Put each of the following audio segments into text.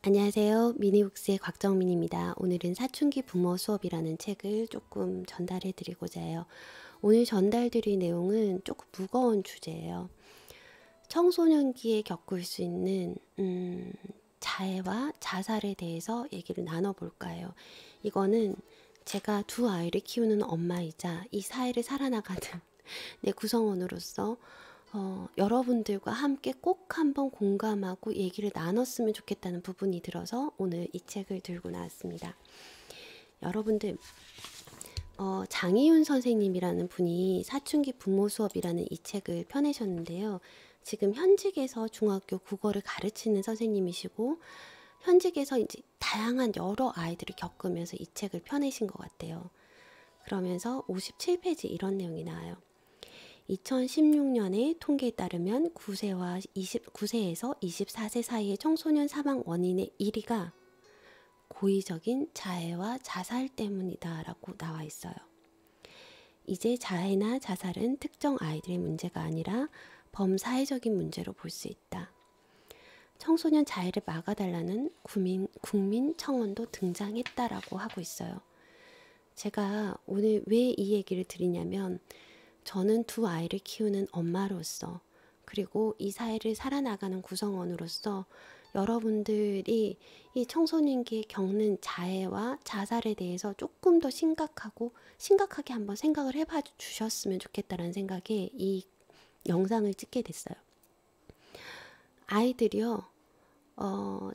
안녕하세요. 미니북스의 곽정민입니다. 오늘은 사춘기 부모 수업이라는 책을 조금 전달해 드리고자 해요. 오늘 전달드릴 내용은 조금 무거운 주제예요. 청소년기에 겪을 수 있는 자해와 자살에 대해서 얘기를 나눠볼까 해요. 이거는 제가 두 아이를 키우는 엄마이자 이 사회를 살아나가는 내 구성원으로서 여러분들과 함께 꼭 한번 공감하고 얘기를 나눴으면 좋겠다는 부분이 들어서 오늘 이 책을 들고 나왔습니다. 여러분들, 장희윤 선생님이라는 분이 사춘기 부모 수업이라는 이 책을 펴내셨는데요. 지금 현직에서 중학교 국어를 가르치는 선생님이시고 현직에서 이제 다양한 여러 아이들을 겪으면서 이 책을 펴내신 것 같아요. 그러면서 57페이지 이런 내용이 나와요. 2016년의 통계에 따르면 9세에서 24세 사이의 청소년 사망 원인의 1위가 고의적인 자해와 자살 때문이다 라고 나와 있어요. 이제 자해나 자살은 특정 아이들의 문제가 아니라 범사회적인 문제로 볼 수 있다. 청소년 자해를 막아달라는 국민 청원도 등장했다라고 하고 있어요. 제가 오늘 왜 이 얘기를 드리냐면 저는 두 아이를 키우는 엄마로서 그리고 이 사회를 살아나가는 구성원으로서 여러분들이 이 청소년기에 겪는 자해와 자살에 대해서 조금 더 심각하게 한번 생각을 해봐 주셨으면 좋겠다는 생각에 이 영상을 찍게 됐어요. 아이들이요,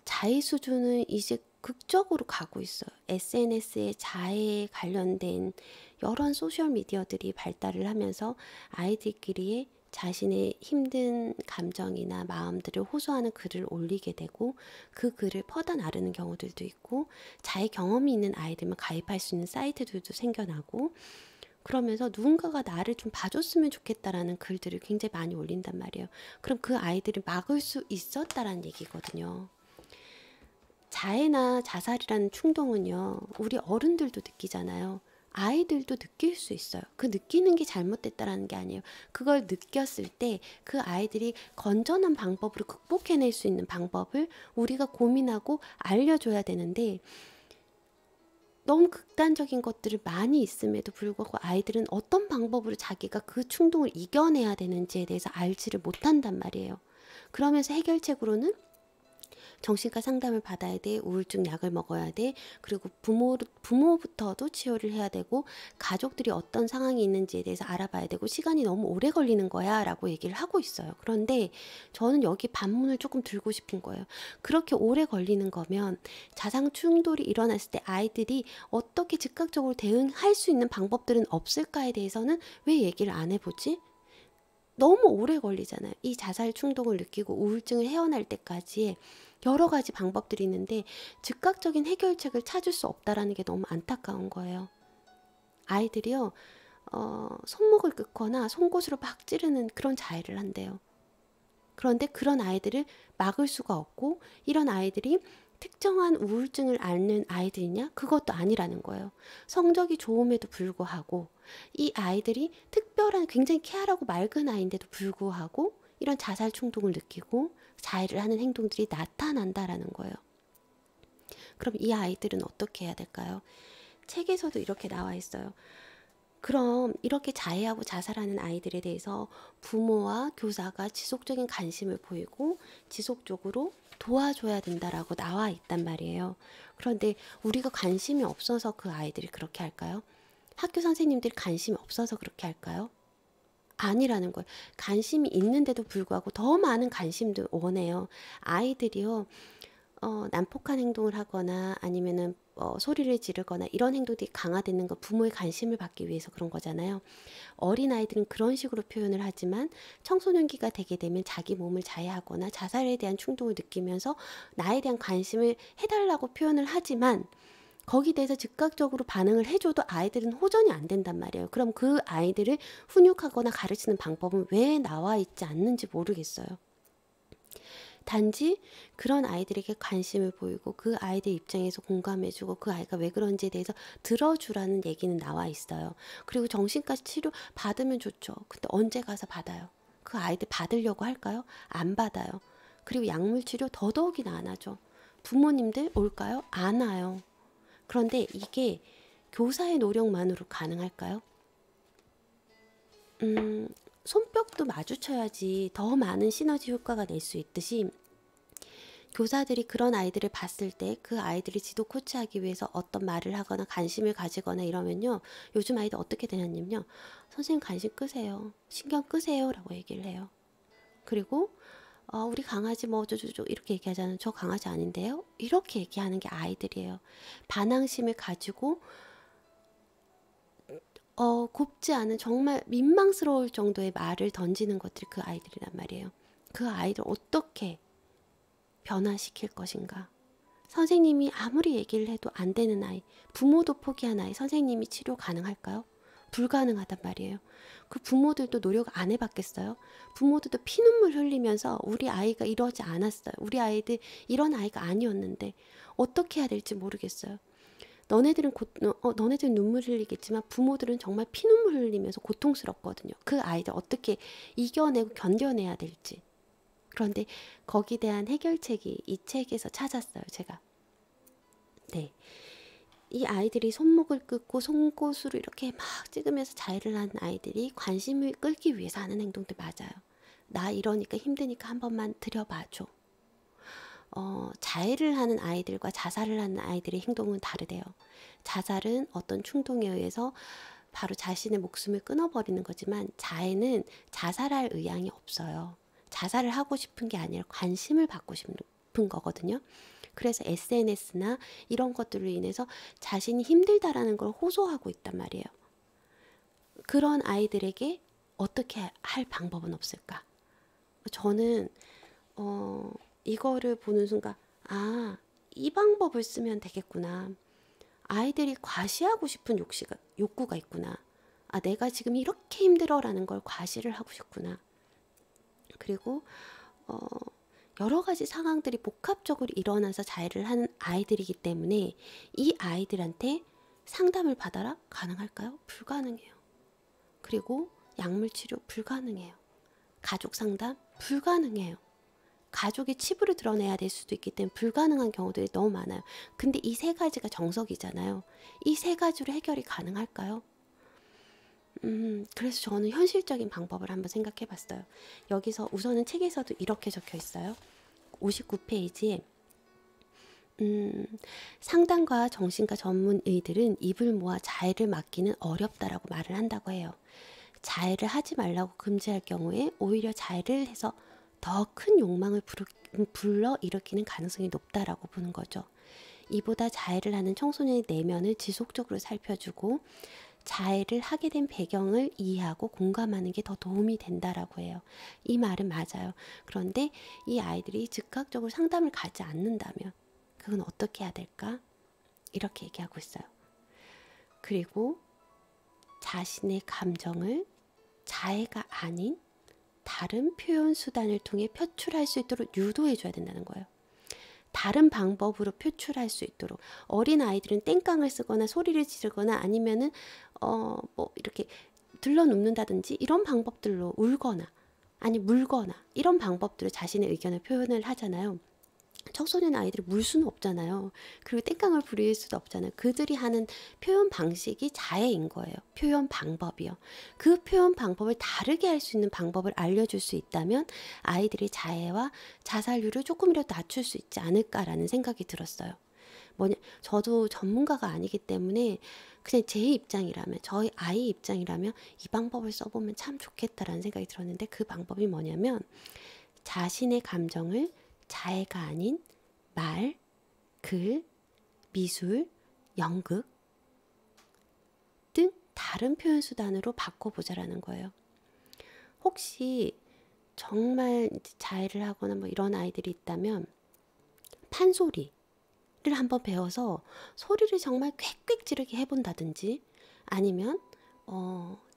자해 수준은 이제 극적으로 가고 있어요. SNS에 자해에 관련된 여러 소셜미디어들이 발달을 하면서 아이들끼리 자신의 힘든 감정이나 마음들을 호소하는 글을 올리게 되고 그 글을 퍼다 나르는 경우들도 있고 자해 경험이 있는 아이들만 가입할 수 있는 사이트들도 생겨나고 그러면서 누군가가 나를 좀 봐줬으면 좋겠다라는 글들을 굉장히 많이 올린단 말이에요. 그럼 그 아이들을 막을 수 있었다라는 얘기거든요. 자해나 자살이라는 충동은요, 우리 어른들도 느끼잖아요. 아이들도 느낄 수 있어요. 그 느끼는 게 잘못됐다라는 게 아니에요. 그걸 느꼈을 때 그 아이들이 건전한 방법으로 극복해낼 수 있는 방법을 우리가 고민하고 알려줘야 되는데 너무 극단적인 것들을 많이 있음에도 불구하고 아이들은 어떤 방법으로 자기가 그 충동을 이겨내야 되는지에 대해서 알지를 못한단 말이에요. 그러면서 해결책으로는 정신과 상담을 받아야 돼, 우울증 약을 먹어야 돼, 그리고 부모부터도 치료를 해야 되고, 가족들이 어떤 상황이 있는지에 대해서 알아봐야 되고, 시간이 너무 오래 걸리는 거야 라고 얘기를 하고 있어요. 그런데 저는 여기 반문을 조금 들고 싶은 거예요. 그렇게 오래 걸리는 거면 자상 충돌이 일어났을 때 아이들이 어떻게 즉각적으로 대응할 수 있는 방법들은 없을까에 대해서는 왜 얘기를 안 해보지? 너무 오래 걸리잖아요. 이 자살 충동을 느끼고 우울증을 헤어날 때까지 여러 가지 방법들이 있는데 즉각적인 해결책을 찾을 수 없다라는 게 너무 안타까운 거예요. 아이들이요, 손목을 끄거나 송곳으로 막 찌르는 그런 자해를 한대요. 그런데 그런 아이들을 막을 수가 없고 이런 아이들이 특정한 우울증을 앓는 아이들이냐? 그것도 아니라는 거예요. 성적이 좋음에도 불구하고 이 아이들이 특별한 굉장히 쾌활하고 맑은 아이인데도 불구하고 이런 자살 충동을 느끼고 자해를 하는 행동들이 나타난다라는 거예요. 그럼 이 아이들은 어떻게 해야 될까요? 책에서도 이렇게 나와 있어요. 그럼 이렇게 자해하고 자살하는 아이들에 대해서 부모와 교사가 지속적인 관심을 보이고 지속적으로 도와줘야 된다라고 나와 있단 말이에요. 그런데 우리가 관심이 없어서 그 아이들이 그렇게 할까요? 학교 선생님들이 관심이 없어서 그렇게 할까요? 아니라는 거예요. 관심이 있는데도 불구하고 더 많은 관심도 원해요. 아이들이요. 난폭한 행동을 하거나 아니면은 소리를 지르거나 이런 행동들이 강화되는 건 부모의 관심을 받기 위해서 그런 거잖아요. 어린아이들은 그런 식으로 표현을 하지만 청소년기가 되게 되면 자기 몸을 자해하거나 자살에 대한 충동을 느끼면서 나에 대한 관심을 해달라고 표현을 하지만 거기에 대해서 즉각적으로 반응을 해줘도 아이들은 호전이 안 된단 말이에요. 그럼 그 아이들을 훈육하거나 가르치는 방법은 왜 나와 있지 않는지 모르겠어요. 단지 그런 아이들에게 관심을 보이고 그 아이들 입장에서 공감해주고 그 아이가 왜 그런지에 대해서 들어주라는 얘기는 나와 있어요. 그리고 정신과 치료 받으면 좋죠. 근데 언제 가서 받아요? 그 아이들 받으려고 할까요? 안 받아요. 그리고 약물 치료 더더욱이나 안 하죠. 부모님들 올까요? 안 와요. 그런데 이게 교사의 노력만으로 가능할까요? 손뼉도 마주쳐야지 더 많은 시너지 효과가 낼 수 있듯이 교사들이 그런 아이들을 봤을 때 그 아이들이 지도 코치하기 위해서 어떤 말을 하거나 관심을 가지거나 이러면요. 요즘 아이들 어떻게 되냐면요. 선생님 관심 끄세요. 신경 끄세요. 라고 얘기를 해요. 그리고 우리 강아지 뭐 어쩌저쩌 이렇게 얘기하잖아요. 저 강아지 아닌데요? 이렇게 얘기하는 게 아이들이에요. 반항심을 가지고 곱지 않은 정말 민망스러울 정도의 말을 던지는 것들이 그 아이들이란 말이에요. 그 아이들 어떻게 변화시킬 것인가? 선생님이 아무리 얘기를 해도 안 되는 아이, 부모도 포기한 아이, 선생님이 치료 가능할까요? 불가능하단 말이에요. 그 부모들도 노력 안 해봤겠어요? 부모들도 피눈물 흘리면서 우리 아이가 이러지 않았어요. 우리 아이들 이런 아이가 아니었는데 어떻게 해야 될지 모르겠어요. 너네들은 눈물 흘리겠지만 부모들은 정말 피눈물 흘리면서 고통스럽거든요. 그 아이들 어떻게 이겨내고 견뎌내야 될지. 그런데 거기에 대한 해결책이 이 책에서 찾았어요, 제가. 네. 이 아이들이 손목을 끄고 송곳으로 이렇게 막 찍으면서 자해를 하는 아이들이 관심을 끌기 위해서 하는 행동들 맞아요. 나 이러니까 힘드니까 한 번만 들여봐줘. 자해를 하는 아이들과 자살을 하는 아이들의 행동은 다르대요. 자살은 어떤 충동에 의해서 바로 자신의 목숨을 끊어버리는 거지만 자해는 자살할 의향이 없어요. 자살을 하고 싶은 게 아니라 관심을 받고 싶은 거거든요. 그래서 SNS나 이런 것들로 인해서 자신이 힘들다라는 걸 호소하고 있단 말이에요. 그런 아이들에게 어떻게 할 방법은 없을까? 저는 이거를 보는 순간 이 방법을 쓰면 되겠구나. 아이들이 과시하고 싶은 욕구가 있구나. 내가 지금 이렇게 힘들어라는 걸 과시를 하고 싶구나. 그리고 여러 가지 상황들이 복합적으로 일어나서 자해를 하는 아이들이기 때문에 이 아이들한테 상담을 받아라? 가능할까요? 불가능해요. 그리고 약물치료 불가능해요. 가족 상담 불가능해요. 가족이 치부를 드러내야 될 수도 있기 때문에 불가능한 경우들이 너무 많아요. 근데 이 세 가지가 정석이잖아요. 이 세 가지로 해결이 가능할까요? 그래서 저는 현실적인 방법을 한번 생각해 봤어요. 여기서 우선은 책에서도 이렇게 적혀 있어요. 59페이지에 상담과 정신과 전문의들은 입을 모아 자해를 막기는 어렵다라고 말을 한다고 해요. 자해를 하지 말라고 금지할 경우에 오히려 자해를 해서 더 큰 욕망을 불러 일으키는 가능성이 높다라고 보는 거죠. 이보다 자해를 하는 청소년의 내면을 지속적으로 살펴주고 자해를 하게 된 배경을 이해하고 공감하는 게 더 도움이 된다라고 해요. 이 말은 맞아요. 그런데 이 아이들이 즉각적으로 상담을 가지 않는다면 그건 어떻게 해야 될까? 이렇게 얘기하고 있어요. 그리고 자신의 감정을 자해가 아닌 다른 표현 수단을 통해 표출할 수 있도록 유도해 줘야 된다는 거예요. 다른 방법으로 표출할 수 있도록. 어린 아이들은 땡깡을 쓰거나 소리를 지르거나 아니면은 뭐 이렇게 들러눕는다든지 이런 방법들로 울거나 아니 물거나 이런 방법들로 자신의 의견을 표현을 하잖아요. 청소년 아이들이 물 수는 없잖아요. 그리고 땡깡을 부릴 수도 없잖아요. 그들이 하는 표현 방식이 자해인 거예요. 표현 방법이요. 그 표현 방법을 다르게 할 수 있는 방법을 알려줄 수 있다면 아이들의 자해와 자살률을 조금이라도 낮출 수 있지 않을까라는 생각이 들었어요. 저도 전문가가 아니기 때문에 그냥 제 입장이라면, 저희 아이 입장이라면 이 방법을 써보면 참 좋겠다라는 생각이 들었는데 그 방법이 뭐냐면 자신의 감정을 자해가 아닌 말, 글, 미술, 연극 등 다른 표현 수단으로 바꿔보자라는 거예요. 혹시 정말 자해를 하거나 뭐 이런 아이들이 있다면 판소리를 한번 배워서 소리를 정말 꽥꽥 지르게 해본다든지 아니면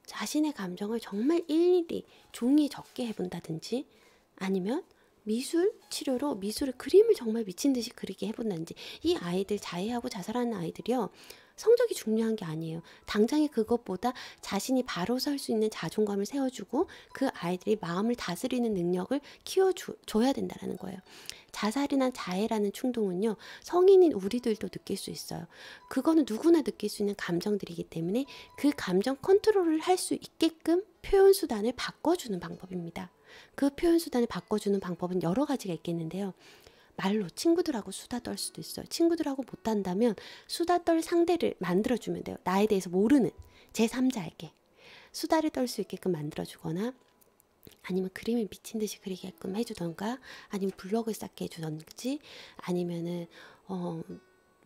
자신의 감정을 정말 일일이 종이에 적게 해본다든지 아니면 미술 치료로 미술의 그림을 정말 미친 듯이 그리게 해본다든지 이 아이들 자해하고 자살하는 아이들이요 성적이 중요한 게 아니에요. 당장에 그것보다 자신이 바로 설 수 있는 자존감을 세워주고 그 아이들이 마음을 다스리는 능력을 키워줘야 된다는 거예요. 자살이나 자해라는 충동은요, 성인인 우리들도 느낄 수 있어요. 그거는 누구나 느낄 수 있는 감정들이기 때문에 그 감정 컨트롤을 할 수 있게끔 표현 수단을 바꿔주는 방법입니다. 그 표현 수단을 바꿔주는 방법은 여러 가지가 있겠는데요. 말로 친구들하고 수다 떨 수도 있어요. 친구들하고 못한다면 수다 떨 상대를 만들어주면 돼요. 나에 대해서 모르는 제3자에게 수다를 떨 수 있게끔 만들어주거나, 아니면 그림을 미친 듯이 그리게끔 해주던가, 아니면 블럭을 쌓게 해주던지, 아니면은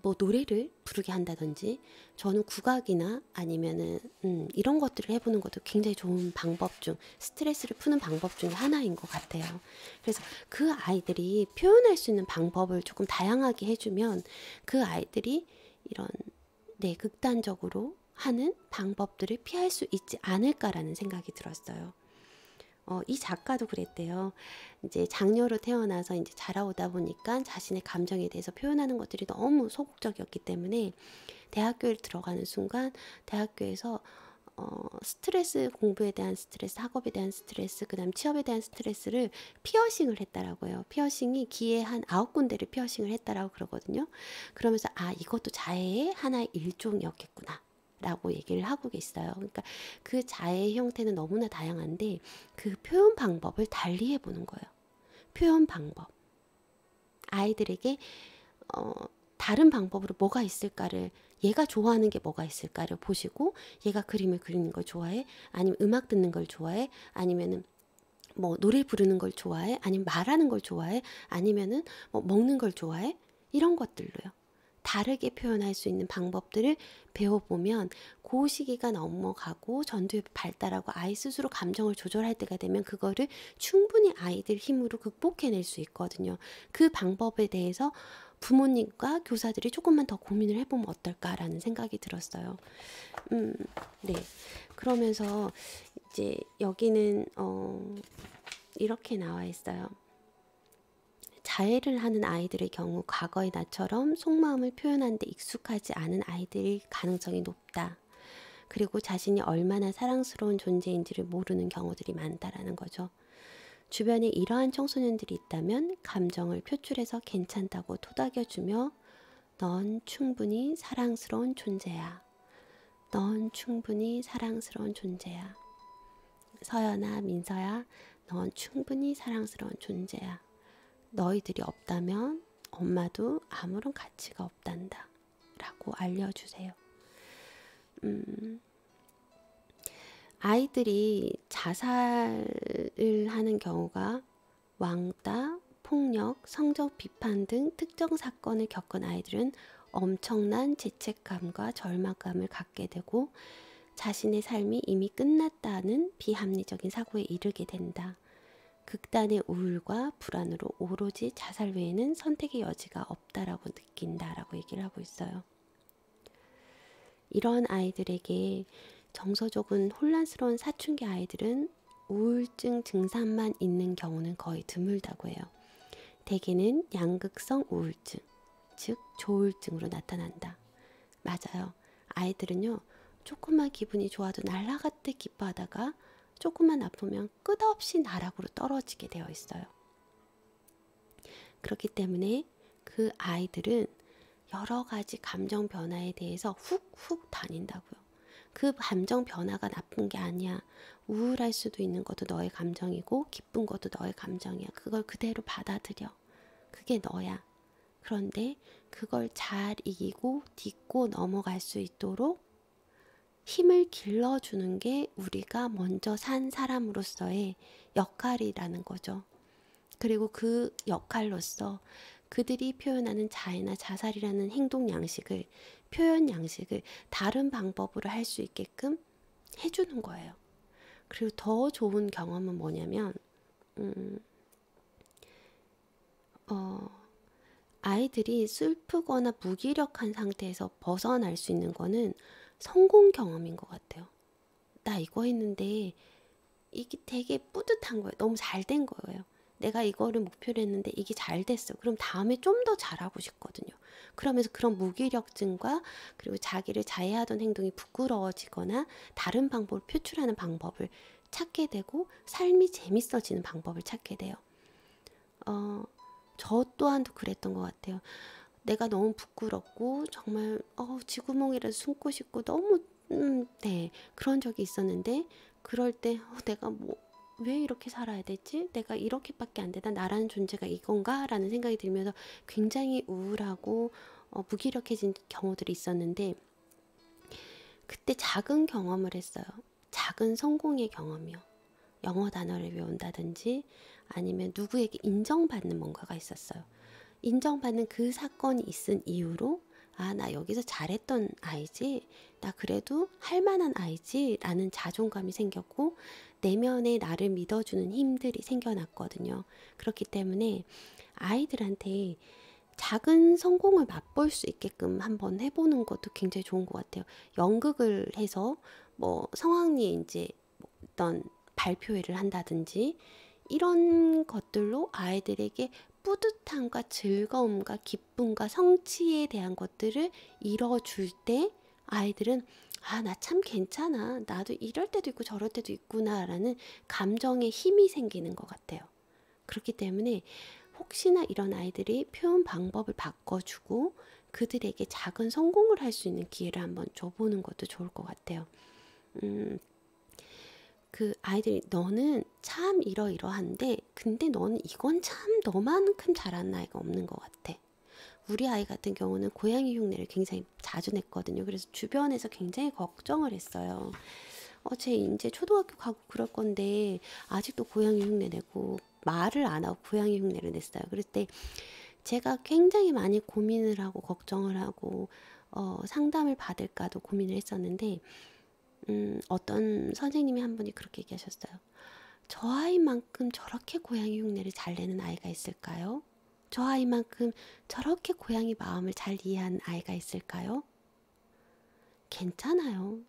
뭐 노래를 부르게 한다든지. 저는 국악이나 아니면은 이런 것들을 해보는 것도 굉장히 좋은 방법 중, 스트레스를 푸는 방법 중에 하나인 것 같아요. 그래서 그 아이들이 표현할 수 있는 방법을 조금 다양하게 해주면 그 아이들이 이런 극단적으로 하는 방법들을 피할 수 있지 않을까라는 생각이 들었어요. 이 작가도 그랬대요. 이제 장녀로 태어나서 이제 자라오다 보니까 자신의 감정에 대해서 표현하는 것들이 너무 소극적이었기 때문에 대학교에 들어가는 순간 대학교에서 스트레스, 공부에 대한 스트레스, 학업에 대한 스트레스, 그다음 취업에 대한 스트레스를 피어싱을 했다라고요. 피어싱이 귀에 한 9군데를 피어싱을 했다라고 그러거든요. 그러면서 이것도 자해의 하나의 일종이었겠구나 라고 얘기를 하고 계어요. 그러니까 그 자해의 형태는 너무나 다양한데 그 표현 방법을 달리 해보는 거예요. 표현 방법. 아이들에게 다른 방법으로 뭐가 있을까를, 얘가 좋아하는 게 뭐가 있을까를 보시고, 얘가 그림을 그리는 걸 좋아해? 아니면 음악 듣는 걸 좋아해? 아니면은 뭐 노래 부르는 걸 좋아해? 아니면 말하는 걸 좋아해? 아니면은 뭐 먹는 걸 좋아해? 이런 것들로요. 다르게 표현할 수 있는 방법들을 배워보면 그 시기가 넘어가고 전두엽이 발달하고 아이 스스로 감정을 조절할 때가 되면 그거를 충분히 아이들 힘으로 극복해낼 수 있거든요. 그 방법에 대해서 부모님과 교사들이 조금만 더 고민을 해보면 어떨까라는 생각이 들었어요. 네. 그러면서 이제 여기는 이렇게 나와 있어요. 자해를 하는 아이들의 경우 과거의 나처럼 속마음을 표현하는 데 익숙하지 않은 아이들일 가능성이 높다. 그리고 자신이 얼마나 사랑스러운 존재인지를 모르는 경우들이 많다라는 거죠. 주변에 이러한 청소년들이 있다면 감정을 표출해서 괜찮다고 토닥여주며 넌 충분히 사랑스러운 존재야. 넌 충분히 사랑스러운 존재야. 서연아, 민서야, 넌 충분히 사랑스러운 존재야. 너희들이 없다면 엄마도 아무런 가치가 없단다 라고 알려주세요. 아이들이 자살을 하는 경우가 왕따, 폭력, 성적 비판 등 특정 사건을 겪은 아이들은 엄청난 죄책감과 절망감을 갖게 되고 자신의 삶이 이미 끝났다는 비합리적인 사고에 이르게 된다. 극단의 우울과 불안으로 오로지 자살 외에는 선택의 여지가 없다라고 느낀다라고 얘기를 하고 있어요. 이런 아이들에게 정서적인 혼란스러운 사춘기 아이들은 우울증 증상만 있는 경우는 거의 드물다고 해요. 대개는 양극성 우울증, 즉 조울증으로 나타난다. 맞아요. 아이들은요, 조금만 기분이 좋아도 날아갔듯 기뻐하다가 조금만 아프면 끝없이 나락으로 떨어지게 되어 있어요. 그렇기 때문에 그 아이들은 여러 가지 감정 변화에 대해서 훅훅 다닌다고요. 그 감정 변화가 나쁜 게 아니야. 우울할 수도 있는 것도 너의 감정이고 기쁜 것도 너의 감정이야. 그걸 그대로 받아들여. 그게 너야. 그런데 그걸 잘 이기고 딛고 넘어갈 수 있도록 힘을 길러주는 게 우리가 먼저 산 사람으로서의 역할이라는 거죠. 그리고 그 역할로서 그들이 표현하는 자해나 자살이라는 행동 양식을, 표현 양식을 다른 방법으로 할 수 있게끔 해주는 거예요. 그리고 더 좋은 경험은 뭐냐면 아이들이 슬프거나 무기력한 상태에서 벗어날 수 있는 거는 성공 경험인 것 같아요. 나 이거 했는데 이게 되게 뿌듯한 거예요. 너무 잘 된 거예요. 내가 이거를 목표로 했는데 이게 잘 됐어. 그럼 다음에 좀 더 잘하고 싶거든요. 그러면서 그런 무기력증과 그리고 자기를 자해하던 행동이 부끄러워지거나 다른 방법을 표출하는 방법을 찾게 되고 삶이 재밌어지는 방법을 찾게 돼요. 저 또한도 그랬던 것 같아요. 내가 너무 부끄럽고 정말 쥐구멍이라도 숨고 싶고 너무 네, 그런 적이 있었는데 그럴 때 내가 뭐 왜 이렇게 살아야 되지? 내가 이렇게밖에 안 되나? 나라는 존재가 이건가? 라는 생각이 들면서 굉장히 우울하고 무기력해진 경우들이 있었는데 그때 작은 경험을 했어요. 작은 성공의 경험이요. 영어 단어를 외운다든지 아니면 누구에게 인정받는 뭔가가 있었어요. 인정받는 그 사건이 있은 이후로 나 여기서 잘했던 아이지, 나 그래도 할 만한 아이지 라는 자존감이 생겼고 내면에 나를 믿어주는 힘들이 생겨났거든요. 그렇기 때문에 아이들한테 작은 성공을 맛볼 수 있게끔 한번 해보는 것도 굉장히 좋은 것 같아요. 연극을 해서 뭐 성황리에 이제 어떤 발표회를 한다든지 이런 것들로 아이들에게 뿌듯함과 즐거움과 기쁨과 성취에 대한 것들을 이뤄줄 때 아이들은 나 참 괜찮아. 나도 이럴 때도 있고 저럴 때도 있구나 라는 감정의 힘이 생기는 것 같아요. 그렇기 때문에 혹시나 이런 아이들이 표현 방법을 바꿔주고 그들에게 작은 성공을 할 수 있는 기회를 한번 줘보는 것도 좋을 것 같아요. 그 아이들이 너는 참 이러이러한데 근데 너는 이건 참 너만큼 잘하는 아이가 없는 것 같아. 우리 아이 같은 경우는 고양이 흉내를 굉장히 자주 냈거든요. 그래서 주변에서 굉장히 걱정을 했어요. 쟤 이제 초등학교 가고 그럴 건데 아직도 고양이 흉내 내고 말을 안 하고 고양이 흉내를 냈어요. 그럴 때 제가 굉장히 많이 고민을 하고 걱정을 하고 상담을 받을까도 고민을 했었는데 어떤 선생님이 한 분이 그렇게 얘기하셨어요. 저 아이만큼 저렇게 고양이 흉내를 잘 내는 아이가 있을까요? 저 아이만큼 저렇게 고양이 마음을 잘 이해하는 아이가 있을까요? 괜찮아요.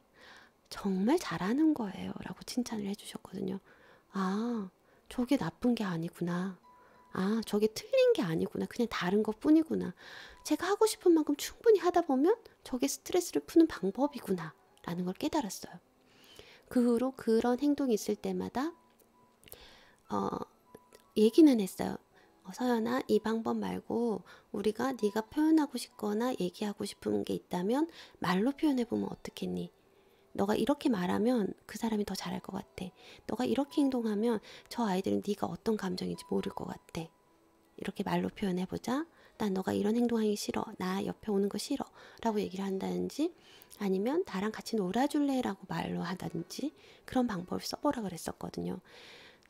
정말 잘하는 거예요. 라고 칭찬을 해주셨거든요. 저게 나쁜 게 아니구나. 저게 틀린 게 아니구나. 그냥 다른 것 뿐이구나. 제가 하고 싶은 만큼 충분히 하다 보면 저게 스트레스를 푸는 방법이구나. 라는 걸 깨달았어요. 그 후로 그런 행동이 있을 때마다 얘기는 했어요. 서연아, 이 방법 말고 우리가 네가 표현하고 싶거나 얘기하고 싶은 게 있다면 말로 표현해보면 어떻겠니? 너가 이렇게 말하면 그 사람이 더 잘할 것 같아. 너가 이렇게 행동하면 저 아이들은 네가 어떤 감정인지 모를 것 같아. 이렇게 말로 표현해보자. 난 너가 이런 행동하기 싫어. 나 옆에 오는 거 싫어. 라고 얘기를 한다든지 아니면 나랑 같이 놀아줄래? 라고 말로 하든지 그런 방법을 써보라 그랬었거든요.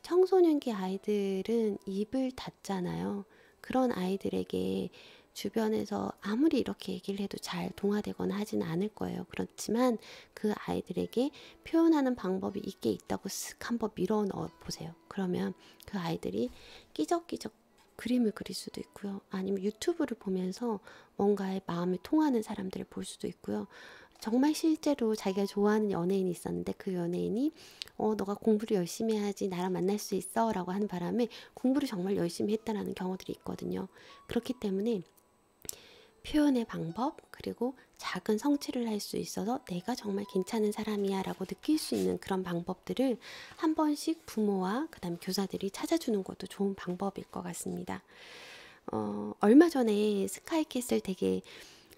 청소년기 아이들은 입을 닫잖아요. 그런 아이들에게 주변에서 아무리 이렇게 얘기를 해도 잘 동화되거나 하지는 않을 거예요. 그렇지만 그 아이들에게 표현하는 방법이 있게 있다고 쓱 한번 밀어 넣어 보세요. 그러면 그 아이들이 끼적끼적 그림을 그릴 수도 있고요. 아니면 유튜브를 보면서 뭔가의 마음을 통하는 사람들을 볼 수도 있고요. 정말 실제로 자기가 좋아하는 연예인이 있었는데 그 연예인이 너가 공부를 열심히 해야지 나랑 만날 수 있어 라고 하는 바람에 공부를 정말 열심히 했다라는 경우들이 있거든요. 그렇기 때문에 표현의 방법 그리고 작은 성취를 할 수 있어서 내가 정말 괜찮은 사람이야 라고 느낄 수 있는 그런 방법들을 한 번씩 부모와 그 다음 교사들이 찾아주는 것도 좋은 방법일 것 같습니다. 얼마 전에 스카이캐슬 되게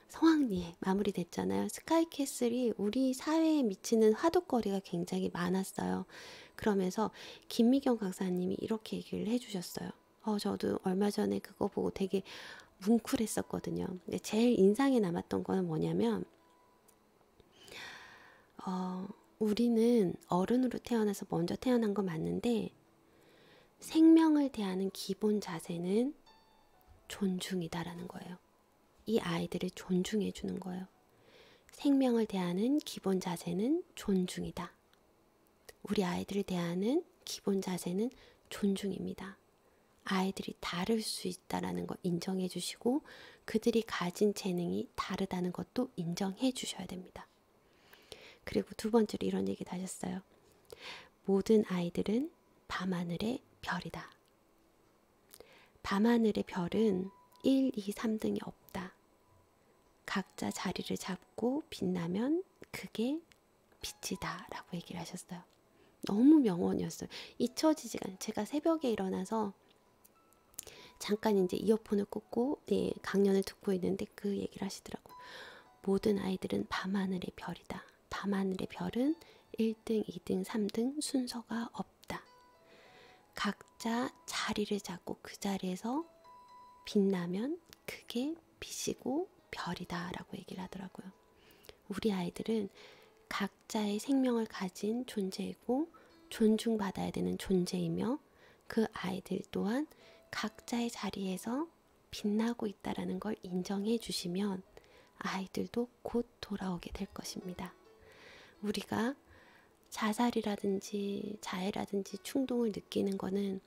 성황리에 마무리됐잖아요. 스카이캐슬이 우리 사회에 미치는 화두거리가 굉장히 많았어요. 그러면서 김미경 강사님이 이렇게 얘기를 해주셨어요. 저도 얼마 전에 그거 보고 되게 뭉클했었거든요. 근데 제일 인상에 남았던 거는 뭐냐면 우리는 어른으로 태어나서 먼저 태어난 건 맞는데 생명을 대하는 기본 자세는 존중이다라는 거예요. 이 아이들을 존중해 주는 거예요. 생명을 대하는 기본 자세는 존중이다. 우리 아이들을 대하는 기본 자세는 존중입니다. 아이들이 다를 수 있다라는 걸 인정해 주시고 그들이 가진 재능이 다르다는 것도 인정해 주셔야 됩니다. 그리고 두 번째로 이런 얘기도 하셨어요. 모든 아이들은 밤하늘의 별이다. 밤하늘의 별은 1, 2, 3등이 없다. 각자 자리를 잡고 빛나면 그게 빛이다 라고 얘기를 하셨어요. 너무 명언이었어요. 잊혀지지가 않아요. 제가 새벽에 일어나서 잠깐 이제 이어폰을 꽂고 강연을 듣고 있는데 그 얘기를 하시더라고요. 모든 아이들은 밤하늘의 별이다. 밤하늘의 별은 1등, 2등, 3등 순서가 없다. 각자 자리를 잡고 그 자리에서 빛나면 그게 빛이고 별이다 라고 얘기를 하더라고요. 우리 아이들은 각자의 생명을 가진 존재이고 존중받아야 되는 존재이며 그 아이들 또한 각자의 자리에서 빛나고 있다는 걸 인정해 주시면 아이들도 곧 돌아오게 될 것입니다. 우리가 자살이라든지 자해라든지 충동을 느끼는 거는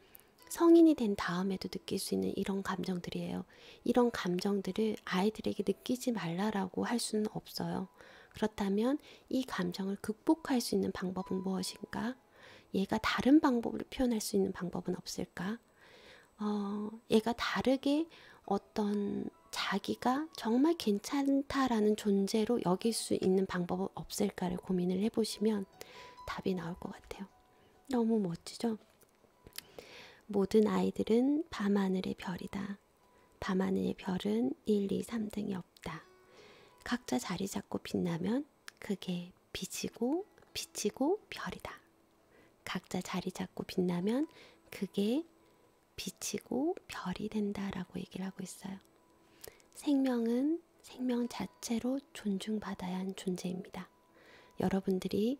성인이 된 다음에도 느낄 수 있는 이런 감정들이에요. 이런 감정들을 아이들에게 느끼지 말라라고 할 수는 없어요. 그렇다면 이 감정을 극복할 수 있는 방법은 무엇인가? 얘가 다른 방법으로 표현할 수 있는 방법은 없을까? 얘가 다르게 어떤 자기가 정말 괜찮다라는 존재로 여길 수 있는 방법은 없을까를 고민을 해보시면 답이 나올 것 같아요. 너무 멋지죠? 모든 아이들은 밤하늘의 별이다. 밤하늘의 별은 1, 2, 3등이 없다. 각자 자리 잡고 빛나면 그게 빛이고 별이다. 각자 자리 잡고 빛나면 그게 빛이고 별이 된다라고 얘기를 하고 있어요. 생명은 생명 자체로 존중받아야 하는 존재입니다. 여러분들이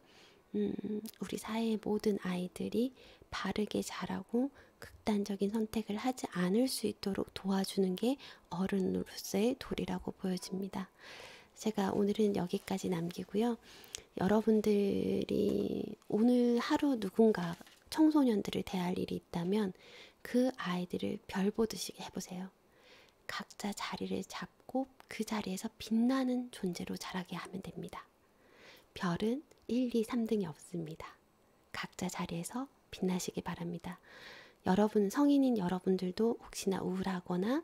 우리 사회의 모든 아이들이 바르게 자라고 극단적인 선택을 하지 않을 수 있도록 도와주는 게 어른으로서의 도리라고 보여집니다. 제가 오늘은 여기까지 남기고요. 여러분들이 오늘 하루 누군가 청소년들을 대할 일이 있다면 그 아이들을 별 보듯이 해보세요. 각자 자리를 잡고 그 자리에서 빛나는 존재로 자라게 하면 됩니다. 별은 1, 2, 3등이 없습니다. 각자 자리에서 빛나시기 바랍니다. 여러분, 성인인 여러분들도 혹시나 우울하거나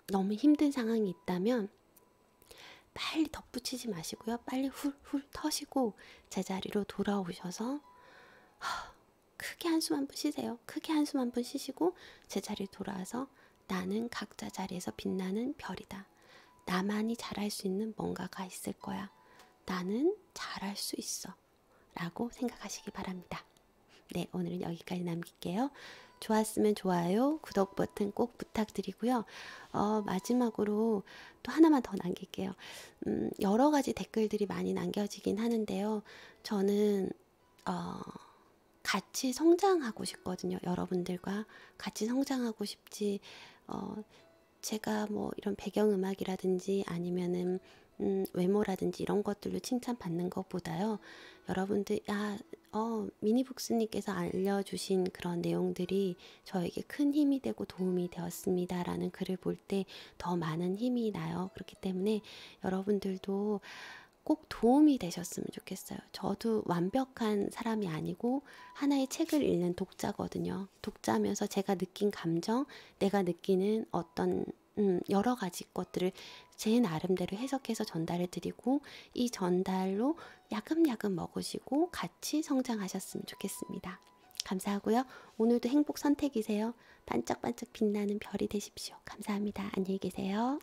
너무 힘든 상황이 있다면 빨리 덧붙이지 마시고요. 빨리 훌훌 터시고 제자리로 돌아오셔서 크게 한숨 한번 쉬세요. 크게 한숨 한번 쉬시고 제자리로 돌아와서 나는 각자 자리에서 빛나는 별이다. 나만이 잘할 수 있는 뭔가가 있을 거야. 나는 잘할 수 있어. 라고 생각하시기 바랍니다. 네, 오늘은 여기까지 남길게요. 좋았으면 좋아요, 구독 버튼 꼭 부탁드리고요. 마지막으로 또 하나만 더 남길게요. 여러 가지 댓글들이 많이 남겨지긴 하는데요. 저는 같이 성장하고 싶거든요. 여러분들과 같이 성장하고 싶지. 제가 뭐 이런 배경음악이라든지 아니면은 외모라든지 이런 것들로 칭찬받는 것보다요. 여러분들, 미니북스님께서 알려주신 그런 내용들이 저에게 큰 힘이 되고 도움이 되었습니다. 라는 글을 볼 때 더 많은 힘이 나요. 그렇기 때문에 여러분들도 꼭 도움이 되셨으면 좋겠어요. 저도 완벽한 사람이 아니고 하나의 책을 읽는 독자거든요. 독자면서 제가 느낀 감정, 내가 느끼는 어떤 여러 가지 것들을 제 나름대로 해석해서 전달해 드리고 이 전달로 야금야금 먹으시고 같이 성장하셨으면 좋겠습니다. 감사하고요. 오늘도 행복 선택이세요. 반짝반짝 빛나는 별이 되십시오. 감사합니다. 안녕히 계세요.